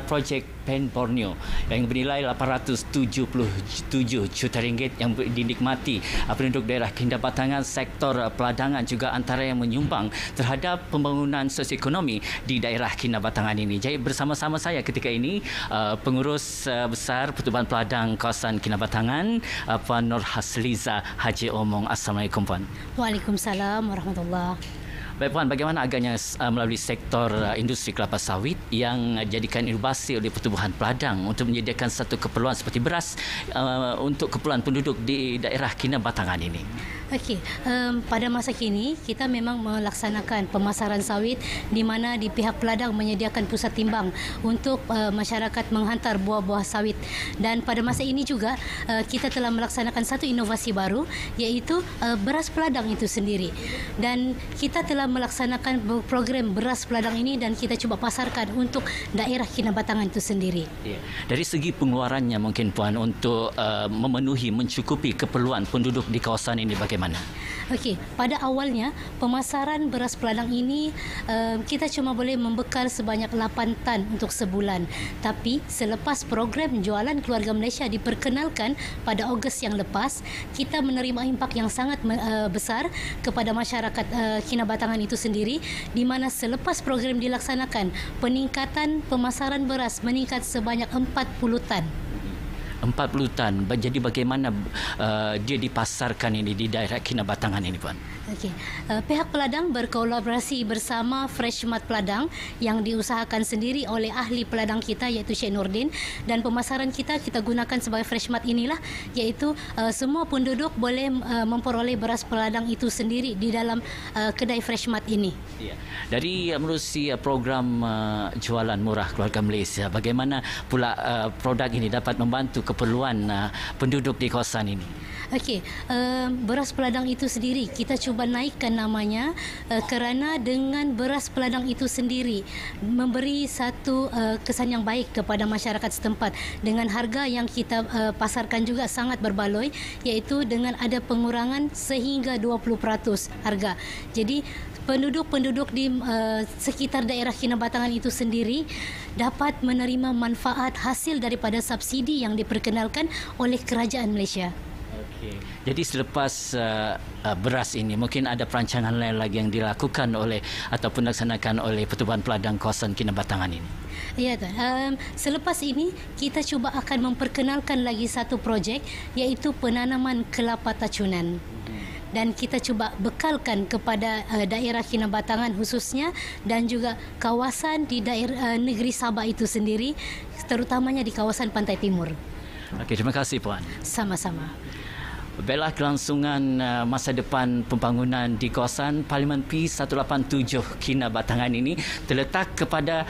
Projek PEN Borneo yang bernilai 877 juta ringgit yang dinikmati penduduk daerah Kindabatangan, sektor peladangan juga antara yang menyumbang terhadap pembangunan sosioekonomi di daerah Kindabatangan ini. Jadi bersama-sama saya ketika ini Pengurus Besar Pertubuhan Peladang Kawasan Kindabatangan, Puan Nur Hasliza Haji Omong. Assalamualaikum Puan. Waalaikumsalam warahmatullahi. Baik Puan, bagaimana agaknya melalui sektor industri kelapa sawit yang dijadikan inovasi oleh Pertubuhan Peladang untuk menyediakan satu keperluan seperti beras untuk keperluan penduduk di daerah Kindabatangan ini? Okey, pada masa kini kita memang melaksanakan pemasaran sawit di mana di pihak peladang menyediakan pusat timbang untuk masyarakat menghantar buah-buah sawit, dan pada masa ini juga kita telah melaksanakan satu inovasi baru, iaitu beras peladang itu sendiri, dan kita telah melaksanakan program beras peladang ini dan kita cuba pasarkan untuk daerah Kindabatangan itu sendiri. Ya. Dari segi pengeluarannya mungkin Puan untuk memenuhi, mencukupi keperluan penduduk di kawasan ini bagaimana? Okey, pada awalnya pemasaran beras peladang ini kita cuma boleh membekal sebanyak 8 tan untuk sebulan. Tapi selepas program jualan keluarga Malaysia diperkenalkan pada Ogos yang lepas, kita menerima impak yang sangat besar kepada masyarakat Kindabatangan itu sendiri, di mana selepas program dilaksanakan, peningkatan pemasaran beras meningkat sebanyak 40 tan. 40 tan. Jadi bagaimana dia dipasarkan ini di daerah Kindabatangan ini Puan? Okey, pihak peladang berkolaborasi bersama Freshmart Peladang yang diusahakan sendiri oleh ahli peladang kita iaitu Sheikh Nordin, dan pemasaran kita gunakan sebagai Freshmart inilah, iaitu semua penduduk boleh memperoleh beras peladang itu sendiri di dalam kedai Freshmart ini. Ya. Dari menerusi program jualan murah keluarga Malaysia, bagaimana pula produk ini dapat membantu keperluan penduduk di kawasan ini? Okey, beras peladang itu sendiri kita cuba naikkan namanya kerana dengan beras peladang itu sendiri memberi satu kesan yang baik kepada masyarakat setempat dengan harga yang kita pasarkan juga sangat berbaloi, iaitu dengan ada pengurangan sehingga 20% harga. Jadi penduduk-penduduk di sekitar daerah Kindabatangan itu sendiri dapat menerima manfaat hasil daripada subsidi yang diperkenalkan oleh kerajaan Malaysia. Jadi selepas beras ini mungkin ada perancangan lain lagi yang dilakukan oleh ataupun dilaksanakan oleh Pertubuhan Peladang Kawasan Kindabatangan ini. Ya, selepas ini kita cuba akan memperkenalkan lagi satu projek, iaitu penanaman kelapa tacunan. Dan kita cuba bekalkan kepada daerah Kindabatangan khususnya dan juga kawasan di daerah negeri Sabah itu sendiri, terutamanya di kawasan Pantai Timur. Okey, terima kasih Puan. Sama-sama. Baiklah, kelangsungan masa depan pembangunan di kawasan Parlimen P187 Kindabatangan ini terletak kepada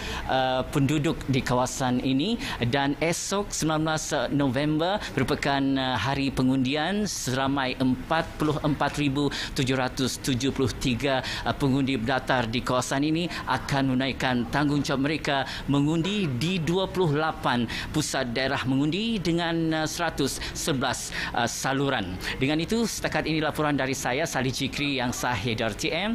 penduduk di kawasan ini, dan esok 19 November merupakan hari pengundian. Seramai 44,773 pengundi berdaftar di kawasan ini akan menunaikan tanggungjawab mereka mengundi di 28 pusat daerah mengundi dengan 111 saluran. Dengan itu, setakat ini laporan dari saya, Salih Jikri yang sahih dari RTM.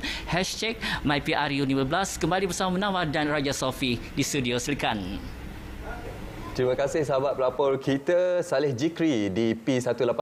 #MyPRU15 kembali bersama Munawar dan Raja Sofi di studio. Silakan. Terima kasih sahabat pelapor kita Salih Jikri di P187.